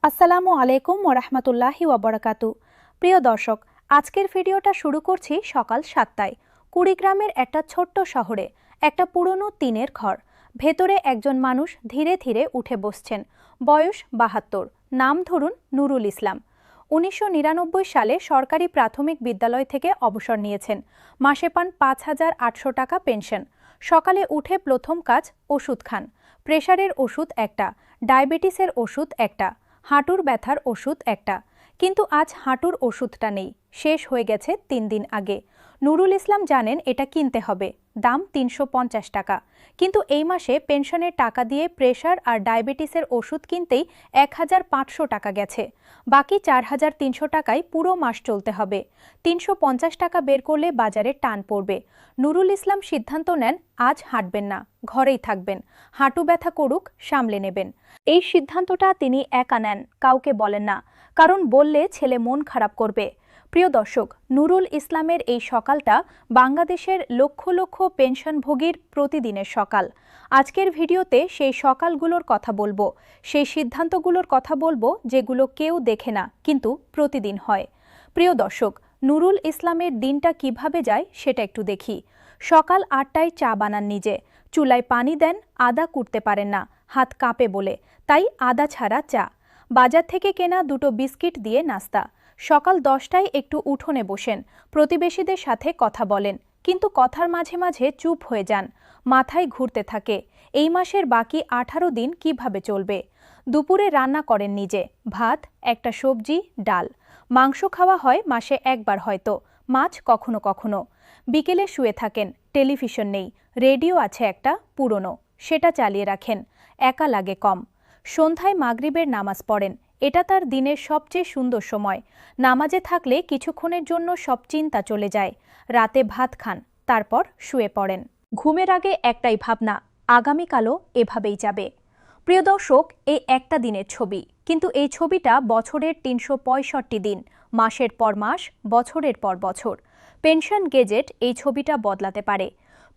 আসসালামু আলাইকুম ওরহমতুল্লাহি ওবরাকাতু। প্রিয় দর্শক, আজকের ভিডিওটা শুরু করছি সকাল 7টায়। কুড়িগ্রামের একটা ছোট্ট শহরে একটা পুরনো টিনের ঘর, ভেতরে একজন মানুষ ধীরে ধীরে উঠে বসছেন। বয়স 72, নাম ধরুন নুরুল ইসলাম। 1999 সালে সরকারি প্রাথমিক বিদ্যালয় থেকে অবসর নিয়েছেন। মাসে পান 5,800 টাকা পেনশন। সকালে উঠে প্রথম কাজ ওষুধ খান। প্রেশারের ওষুধ একটা, ডায়াবেটিসের ওষুধ একটা, হাঁটুর ব্যথার ওষুধ একটা। কিন্তু আজ হাঁটুর ওষুধটা নেই, শেষ হয়ে গেছে 3 দিন আগে। নুরুল ইসলাম জানেন এটা কিনতে হবে, দাম 350 টাকা। কিন্তু এই মাসে পেনশনের টাকা দিয়ে প্রেশার আর ডায়াবেটিসের ওষুধ কিনতেই 1,500 টাকা গেছে। বাকি 4,300 টাকায় পুরো মাস চলতে হবে। 350 টাকা বের করলে বাজারে টান পড়বে। নুরুল ইসলাম সিদ্ধান্ত নেন আজ হাঁটবেন না, ঘরেই থাকবেন। হাঁটু ব্যথা করুক, সামলে নেবেন। এই সিদ্ধান্তটা তিনি একা নেন, কাউকে বলেন না, কারণ বললে ছেলে মন খারাপ করবে। প্রিয় দর্শক, নুরুল ইসলামের এই সকালটা বাংলাদেশের লক্ষ লক্ষ পেনশনভোগীর প্রতিদিনের সকাল। আজকের ভিডিওতে সেই সকালগুলোর কথা বলবো, সেই সিদ্ধান্তগুলোর কথা বলবো যেগুলো কেউ দেখে না কিন্তু প্রতিদিন হয়। প্রিয় দর্শক, নুরুল ইসলামের দিনটা কিভাবে যায় সেটা একটু দেখি। সকাল 8টায় চা বানান নিজে, চুলায় পানি দেন, আদা কুটতে পারেন না, হাত কাঁপে বলে, তাই আদা ছাড়া চা। বাজার থেকে কেনা 2টো বিস্কিট দিয়ে নাস্তা। সকাল 10টায় একটু উঠোনে বসেন, প্রতিবেশীদের সাথে কথা বলেন, কিন্তু কথার মাঝে মাঝে চুপ হয়ে যান। মাথায় ঘুরতে থাকে এই মাসের বাকি 18 দিন কিভাবে চলবে। দুপুরে রান্না করেন নিজে, ভাত, একটা সবজি, ডাল। মাংস খাওয়া হয় মাসে একবার হয়তো, মাছ কখনো কখনো। বিকেলে শুয়ে থাকেন, টেলিভিশন নেই, রেডিও আছে একটা পুরনো, সেটা চালিয়ে রাখেন। একা লাগে কম। সন্ধ্যায় মাগরিবের নামাজ পড়েন, এটা তার দিনের সবচেয়ে সুন্দর সময়। নামাজে থাকলে কিছুক্ষণের জন্য সব চিন্তা চলে যায়। রাতে ভাত খান, তারপর শুয়ে পড়েন। ঘুমের আগে একটাই ভাবনা, আগামীকালও এভাবেই যাবে। প্রিয় দর্শক, এই একটা দিনের ছবি, কিন্তু এই ছবিটা বছরের 365 দিন, মাসের পর মাস, বছরের পর বছর। পেনশন গেজেট এই ছবিটা বদলাতে পারে।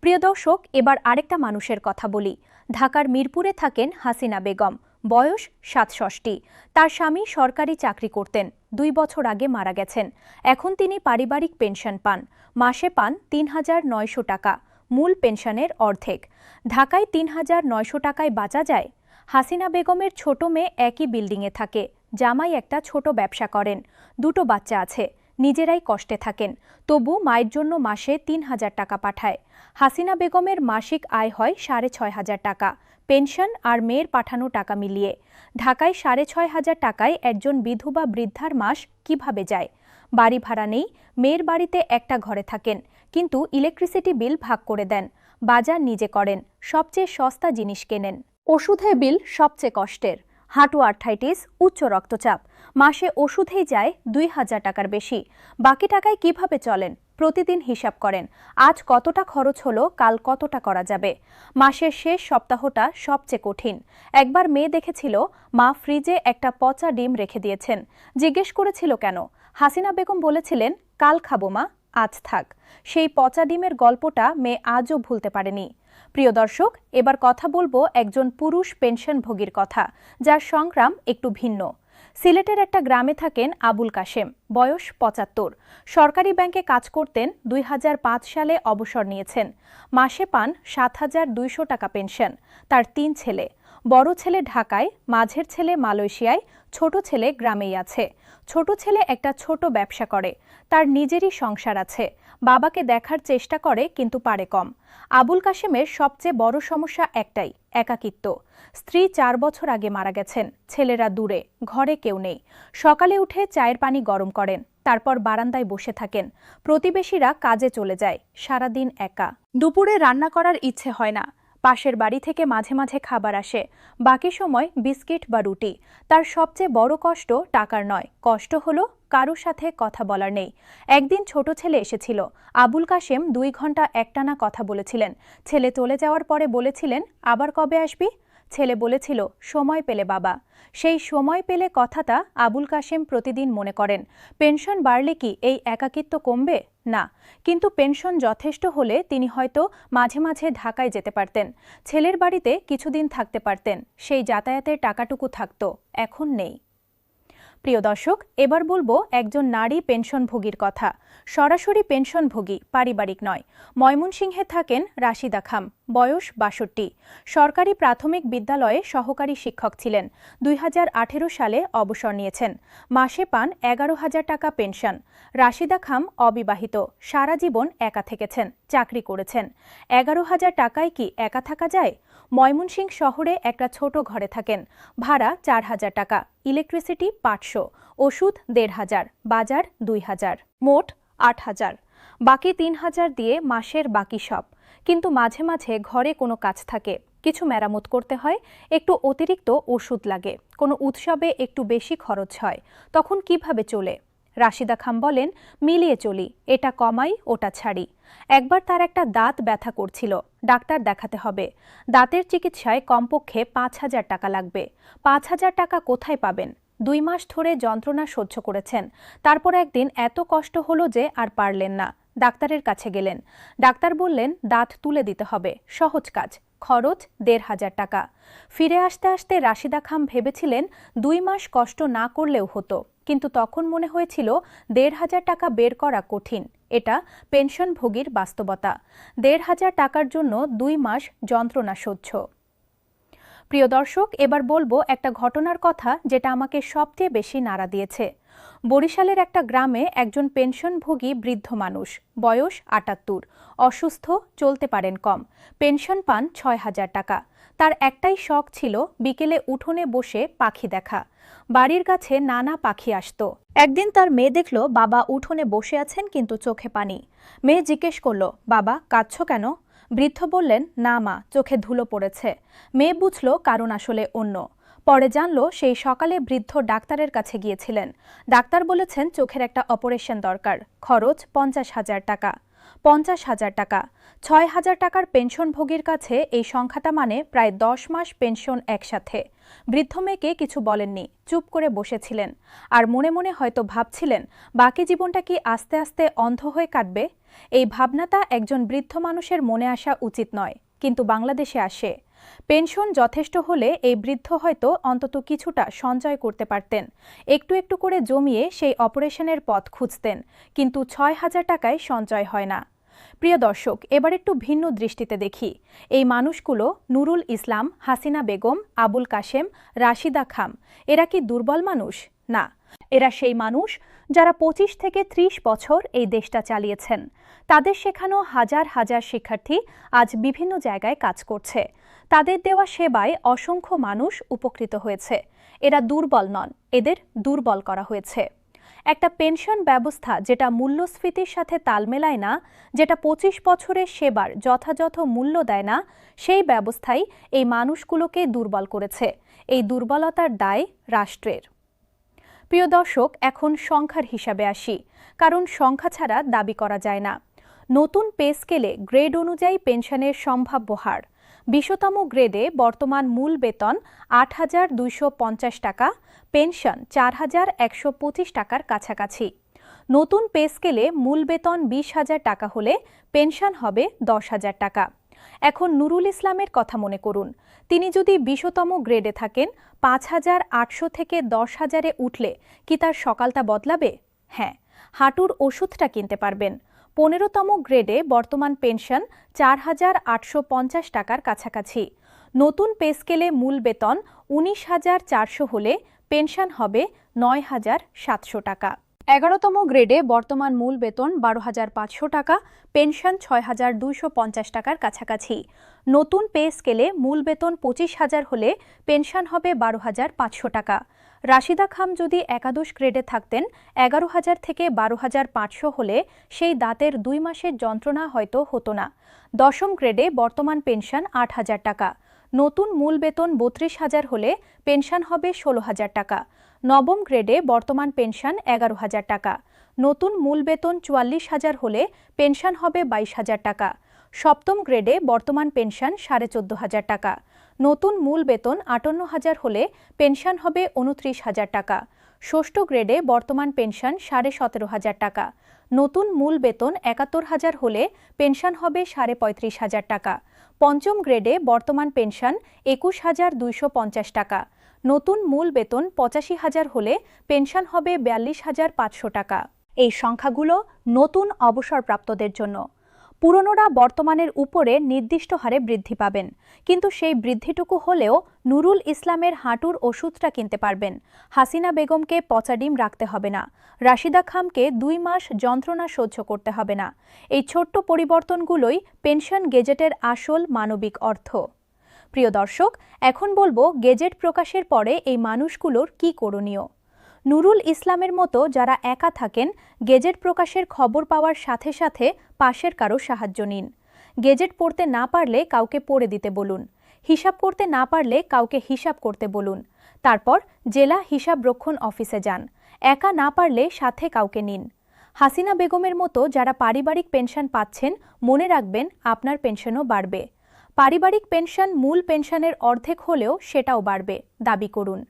প্রিয় দর্শক, এবার আরেকটা মানুষের কথা বলি। ঢাকার মিরপুরে থাকেন হাসিনা বেগম, বয়স 67। তার স্বামী সরকারি চাকরি করতেন, 2 বছর আগে মারা গেছেন। এখন তিনি পারিবারিক পেনশন পান, মাসে পান 3,900 টাকা, মূল পেনশনের অর্ধেক। ঢাকায় 3,900 টাকায় বাঁচা যায়? হাসিনা বেগমের ছোট মেয়ে একই বিল্ডিংয়ে থাকে, জামাই একটা ছোট ব্যবসা করেন, 2টো বাচ্চা আছে, নিজেরাই কষ্টে থাকেন, তবু মায়ের জন্য মাসে 3,000 টাকা পাঠায়। হাসিনা বেগমের মাসিক আয় হয় 6,500 টাকা, পেনশন আর মেয়ের পাঠানো টাকা মিলিয়ে। ঢাকায় 6,500 টাকায় একজন বিধবা বৃদ্ধার মাস কিভাবে যায়? বাড়ি ভাড়া নেই, মেয়ের বাড়িতে একটা ঘরে থাকেন, কিন্তু ইলেকট্রিসিটি বিল ভাগ করে দেন। বাজার নিজে করেন, সবচেয়ে সস্তা জিনিস কেনেন। ওষুধের বিল সবচেয়ে কষ্টের। হাঁটু আর্থ্রাইটিস, উচ্চ রক্তচাপ, মাসে ওষুধেই যায় 2,000 টাকার বেশি। বাকি টাকায় কিভাবে চলেন? প্রতিদিন হিসাব করেন, আজ কতটা খরচ হলো, কাল কতটা করা যাবে। মাসের শেষ সপ্তাহটা সবচেয়ে কঠিন। একবার মেয়ে দেখেছিল মা ফ্রিজে একটা পচা ডিম রেখে দিয়েছেন, জিজ্ঞেস করেছিল কেন। হাসিনা বেগম বলেছিলেন, কাল খাবো মা, আজ থাক। সেই পচা ডিমের গল্পটা মেয়ে আজও ভুলতে পারেনি। প্রিয় দর্শক, এবার কথা বলবো একজন পুরুষ পেনশনভোগীর কথা, যার সংগ্রাম একটু ভিন্ন। সিলেটের একটা গ্রামে থাকেন আবুল কাশেম, বয়স 75। সরকারি ব্যাংকে কাজ করতেন, 2005 সালে অবসর নিয়েছেন। মাসে পান 7,200 টাকা পেনশন। তার 3 ছেলে, বড় ছেলে ঢাকায়, মাঝের ছেলে মালয়েশিয়ায়, ছোট ছেলে গ্রামেই আছে। ছোট ছেলে একটা ছোট ব্যবসা করে, তার নিজেরই সংসার আছে। বাবাকে দেখার চেষ্টা করে কিন্তু পারে কম। আবুল কাশেমের সবচেয়ে বড় সমস্যা একটাই, একাকিত্ব। স্ত্রী 4 বছর আগে মারা গেছেন, ছেলেরা দূরে, ঘরে কেউ নেই। সকালে উঠে চায়ের পানি গরম করেন, তারপর বারান্দায় বসে থাকেন। প্রতিবেশীরা কাজে চলে যায়, সারাদিন একা। দুপুরে রান্না করার ইচ্ছে হয় না, পাশের বাড়ি থেকে মাঝে মাঝে খাবার আসে, বাকি সময় বিস্কিট বা রুটি। তার সবচেয়ে বড় কষ্ট টাকার নয়, কষ্ট হলো কারোর সাথে কথা বলার নেই। একদিন ছোট ছেলে এসেছিল, আবুল কাশেম 2 ঘন্টা একটানা কথা বলেছিলেন। ছেলে চলে যাওয়ার পরে বলেছিলেন, আবার কবে আসবি? ছেলে বলেছিল, সময় পেলে বাবা। সেই সময় পেলে কথাটা আবুল কাশেম প্রতিদিন মনে করেন। পেনশন বাড়লে কি এই একাকিত্ব কমবে? না, কিন্তু পেনশন যথেষ্ট হলে তিনি হয়তো মাঝে মাঝে ঢাকায় যেতে পারতেন, ছেলের বাড়িতে কিছুদিন থাকতে পারতেন, সেই যাতায়াতের টাকাটুকু থাকত, এখন নেই। প্রিয় দর্শক, এবার বলবো একজন নারী পেনশনভোগীর কথা। সরাসরি পেনশনভোগী, পারিবারিক নয়। ময়মনসিংহে থাকেন রাশিদা খাম, বয়স ৬২। সরকারি প্রাথমিক বিদ্যালয়ে সহকারী শিক্ষক ছিলেন। ২০১৮ সালে অবসর নিয়েছেন। মাসে পান ১১,০০০ টাকা পেনশন। রাশিদা খাম অবিবাহিত, সারা জীবন একা থেকেছেন, চাকরি করেছেন। ১১,০০০ টাকায় কি একা থাকা যায়? ময়মনসিংহ শহরে একটা ছোট ঘরে থাকেন। ভাড়া ৪,০০০ টাকা, ইলেকট্রিসিটি ৫০০, ওষুধ ১,৫০০, বাজার ২,০০০, মোট ৮,০০০। বাকি ৩,০০০ দিয়ে মাসের বাকি সব। কিন্তু মাঝে মাঝে ঘরে কোনো কাজ থাকে, কিছু মেরামত করতে হয়, একটু অতিরিক্ত ওষুধ লাগে, কোনো উৎসবে একটু বেশি খরচ হয়। তখন কিভাবে চলে? রাশিদা খাম বলেন, মিলিয়ে চলি, এটা কমাই ওটা ছাড়ি। একবার তার একটা দাঁত ব্যথা করছিল, ডাক্তার দেখাতে হবে। দাঁতের চিকিৎসায় কমপক্ষে ৫,০০০ টাকা লাগবে। ৫,০০০ টাকা কোথায় পাবেন? ২ মাস ধরে যন্ত্রণা সহ্য করেছেন। তারপর একদিন এত কষ্ট হলো যে আর পারলেন না, ডাক্তারের কাছে গেলেন। ডাক্তার বললেন দাঁত তুলে দিতে হবে, সহজ কাজ, খরচ ১,৫০০ টাকা। ফিরে আসতে আসতে রাশিদা খাম ভেবেছিলেন ২ মাস কষ্ট না করলেও হতো, কিন্তু তখন মনে হয়েছিল ১,৫০০ টাকা বের করা কঠিন। এটা পেনশনভোগীর বাস্তবতা। ১,৫০০ টাকার জন্য ২ মাস যন্ত্রণা সহ্য। প্রিয় দর্শক, এবার বলবো একটা ঘটনার কথা যেটা আমাকে সবচেয়ে বেশি নাড়া দিয়েছে। বরিশালের একটা গ্রামে একজন পেনশনভোগী বৃদ্ধ মানুষ, বয়স ৭৮, অসুস্থ, চলতে পারেন কম, পেনশন পান ৬,০০০ টাকা। তার একটাই শখ ছিল বিকেলে উঠোনে বসে পাখি দেখা। বাড়ির কাছে নানা পাখি আসতো। একদিন তার মেয়ে দেখল বাবা উঠোনে বসে আছেন কিন্তু চোখে পানি। মেয়ে জিজ্ঞেস করল, বাবা কাঁদছো কেন? বৃদ্ধ বললেন, না মা, চোখে ধুলো পড়েছে। মেয়ে বুঝল কারণ আসলে অন্য। পরে জানল সেই সকালে বৃদ্ধ ডাক্তারের কাছে গিয়েছিলেন। ডাক্তার বলেছেন চোখের একটা অপারেশন দরকার, খরচ ৫০,০০০ টাকা। ৫০,০০০ টাকা, ৬,০০০ টাকার পেনশনভোগীর কাছে এই সংখ্যাটা মানে প্রায় ১০ মাস পেনশন একসাথে। বৃদ্ধ মেয়েকে কিছু বলেননি, চুপ করে বসেছিলেন। আর মনে মনে হয়তো ভাবছিলেন বাকি জীবনটা কি আস্তে আস্তে অন্ধ হয়ে কাটবে। এই ভাবনাটা একজন বৃদ্ধ মানুষের মনে আসা উচিত নয়, কিন্তু বাংলাদেশে আসে। পেনশন যথেষ্ট হলে এই বৃদ্ধ হয়তো অন্তত কিছুটা সঞ্চয় করতে পারতেন, একটু একটু করে জমিয়ে সেই অপারেশনের পথ খুঁজতেন, কিন্তু ৬,০০০ টাকায় সঞ্চয় হয় না। প্রিয় দর্শক, এবার একটু ভিন্ন দৃষ্টিতে দেখি। এই মানুষগুলো নুরুল ইসলাম, হাসিনা বেগম, আবুল কাশেম, রাশিদা খাম, এরা কি দুর্বল মানুষ? না, এরা সেই মানুষ যারা ২৫ থেকে ৩০ বছর এই দেশটা চালিয়েছেন। তাদের শেখানো হাজার হাজার শিক্ষার্থী আজ বিভিন্ন জায়গায় কাজ করছে। তাদের দেওয়া সেবায় অসংখ্য মানুষ উপকৃত হয়েছে। এরা দুর্বল নন, এদের দুর্বল করা হয়েছে। একটা পেনশন ব্যবস্থা যেটা মূল্যস্ফীতির সাথে তাল মেলায় না, যেটা ২৫ বছরের সেবার যথাযথ মূল্য দেয় না, সেই ব্যবস্থাই এই মানুষগুলোকে দুর্বল করেছে। এই দুর্বলতার দায় রাষ্ট্রের। প্রিয় দর্শক, এখন সংখ্যার হিসাবে আসি, কারণ সংখ্যা ছাড়া দাবি করা যায় না। নতুন পে স্কেলে গ্রেড অনুযায়ী পেনশনের সম্ভাব্য হার। ২০তম গ্রেডে বর্তমান মূল বেতন ৮,২৫০ টাকা, পেনশন ৪,১২৫ টাকার কাছাকাছি। নতুন পে স্কেলে মূল বেতন ২০,০০০ টাকা হলে পেনশন হবে ১০,০০০ টাকা। এখন নুরুল ইসলামের কথা মনে করুন, তিনি যদি ২০তম গ্রেডে থাকেন, ৫,৮০০ থেকে ১০,০০০-এ উঠলে কি তার সকালটা বদলাবে? হ্যাঁ, হাঁটুর ওষুধটা কিনতে পারবেন। ১৫তম গ্রেডে বর্তমান পেনশন ৪,৮৫০ টাকার কাছাকাছি। নতুন পে স্কেলে মূল বেতন ১৯,৪০০ হলে পেনশন হবে ৯,৭০০ টাকা। ১১তম গ্রেডে বর্তমান মূল বেতন ১২,৫০০ টাকা, পেনশন ৬,২৫০ টাকার কাছাকাছি। নতুন পে স্কেলে মূল বেতন ২৫,০০০ হলে পেনশন হবে ১২,৫০০ টাকা। রাশিদা খাম যদি একাদশ গ্রেডে থাকতেন, ১১,০০০ থেকে ১২,৫০০ হলে সেই দাঁতের ২ মাসের যন্ত্রণা হয়তো হতো না। দশম গ্রেডে বর্তমান পেনশন ৮,০০০ টাকা। নতুন মূল বেতন ৩২,০০০ হলে পেনশন হবে ১৬,০০০ টাকা। নবম গ্রেডে বর্তমান পেনশন ১১,০০০ টাকা। নতুন মূল বেতন ৪৪,০০০ হলে পেনশন হবে ২২,০০০ টাকা। সপ্তম গ্রেডে বর্তমান পেনশন ১৪,৫০০ টাকা। নতুন মূল বেতন ৫৮,০০০ হলে পেনশন হবে ২৯,০০০ টাকা। ষষ্ঠ গ্রেডে বর্তমান পেনশন ১৭,৫০০ টাকা। নতুন মূল বেতন ৭১,০০০ হলে পেনশন হবে ৩৫,০০০ টাকা। পঞ্চম গ্রেডে বর্তমান পেনশন ২১,২৫০ টাকা। নতুন মূল বেতন ৮৫,০০০ হলে পেনশন হবে ৪২,৫০০ টাকা। এই সংখ্যাগুলো নতুন অবসরপ্রাপ্তদের জন্য। পুরনোরা বর্তমানের উপরে নির্দিষ্ট হারে বৃদ্ধি পাবেন, কিন্তু সেই বৃদ্ধিটুকু হলেও নুরুল ইসলামের হাঁটুর ওষুধটা কিনতে পারবেন। হাসিনা বেগমকে পচা ডিম রাখতে হবে না। রাশিদা খানকে ২ মাস যন্ত্রণা সহ্য করতে হবে না। এই ছোট্ট পরিবর্তনগুলোই পেনশন গেজেটের আসল মানবিক অর্থ। প্রিয় দর্শক, এখন বলবো গেজেট প্রকাশের পরে এই মানুষগুলোর কি করণীয়। নুরুল ইসলামের মতো যারা একা থাকেন, গেজেট প্রকাশের খবর পাওয়ার সাথে সাথে পাশের কারো সাহায্য নিন। গেজেট পড়তে না পারলে কাউকে পড়ে দিতে বলুন। হিসাব করতে না পারলে কাউকে হিসাব করতে বলুন। তারপর জেলা হিসাব রক্ষণ অফিসে যান। একা না পারলে সাথে কাউকে নিন। হাসিনা বেগমের মতো যারা পারিবারিক পেনশন পাচ্ছেন, মনে রাখবেন আপনার পেনশনও বাড়বে। পারিবারিক পেনশন মূল পেনশনের অর্ধেক হলেও সেটাও বাড়বে, দাবি করুন।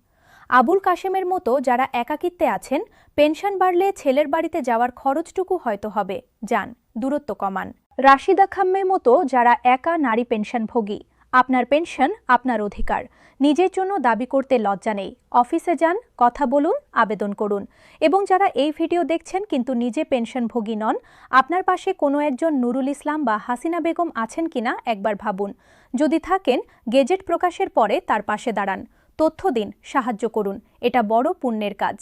আবুল কাশেমের মতো যারা একাকিত্বে আছেন, পেনশন বাড়লে ছেলের বাড়িতে যাওয়ার খরচটুকু হয়তো হবে, যান, দূরত্ব কমান। রাশিদা খাম্মের মতো যারা একা নারী পেনশনভোগী, আপনার পেনশন আপনার অধিকার। নিজের জন্য দাবি করতে লজ্জা নেই। অফিসে যান, কথা বলুন, আবেদন করুন। এবং যারা এই ভিডিও দেখছেন কিন্তু নিজে পেনশনভোগী নন, আপনার পাশে কোনো একজন নুরুল ইসলাম বা হাসিনা বেগম আছেন কিনা একবার ভাবুন। যদি থাকেন, গেজেট প্রকাশের পরে তার পাশে দাঁড়ান, তথ্য দিন, সাহায্য করুন। এটা বড় পুণ্যের কাজ।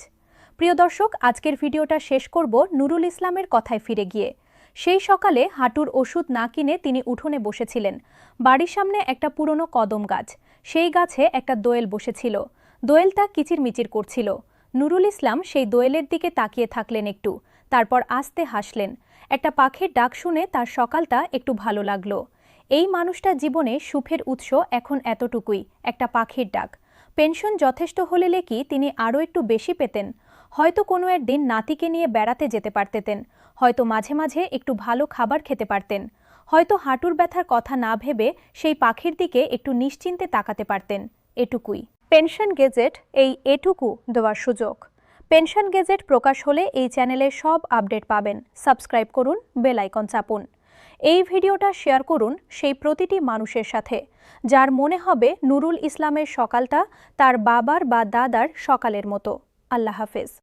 প্রিয় দর্শক, আজকের ভিডিওটা শেষ করব নুরুল ইসলামের কথায় ফিরে গিয়ে। সেই সকালে হাঁটুর ওষুধ না কিনে তিনি উঠোনে বসেছিলেন। বাড়ির সামনে একটা পুরনো কদম গাছ, সেই গাছে একটা দোয়েল বসেছিল। দোয়েলটা কিচিরমিচির করছিল। নুরুল ইসলাম সেই দোয়েলের দিকে তাকিয়ে থাকলেন একটু, তারপর আস্তে হাসলেন। একটা পাখির ডাক শুনে তার সকালটা একটু ভালো লাগলো। এই মানুষটার জীবনে সুখের উৎস এখন এতটুকুই, একটা পাখির ডাক। পেনশন যথেষ্ট হলে কি তিনি আরও একটু বেশি পেতেন? হয়তো কোনো একদিন নাতিকে নিয়ে বেড়াতে যেতে পারতেন, হয়তো মাঝে মাঝে একটু ভালো খাবার খেতে পারতেন, হয়তো হাঁটুর ব্যথার কথা না ভেবে সেই পাখির দিকে একটু নিশ্চিন্তে তাকাতে পারতেন। এটুকুই পেনশন গেজেট, এই এটুকু দেওয়ার সুযোগ। পেনশন গেজেট প্রকাশ হলে এই চ্যানেলের সব আপডেট পাবেন। সাবস্ক্রাইব করুন, বেল আইকন চাপুন। এই ভিডিওটা শেয়ার করুন সেই প্রতিটি মানুষের সাথে যার মনে হবে নুরুল ইসলামের সকালটা তার বাবার বা দাদার সকালের মতো। আল্লাহ হাফেজ।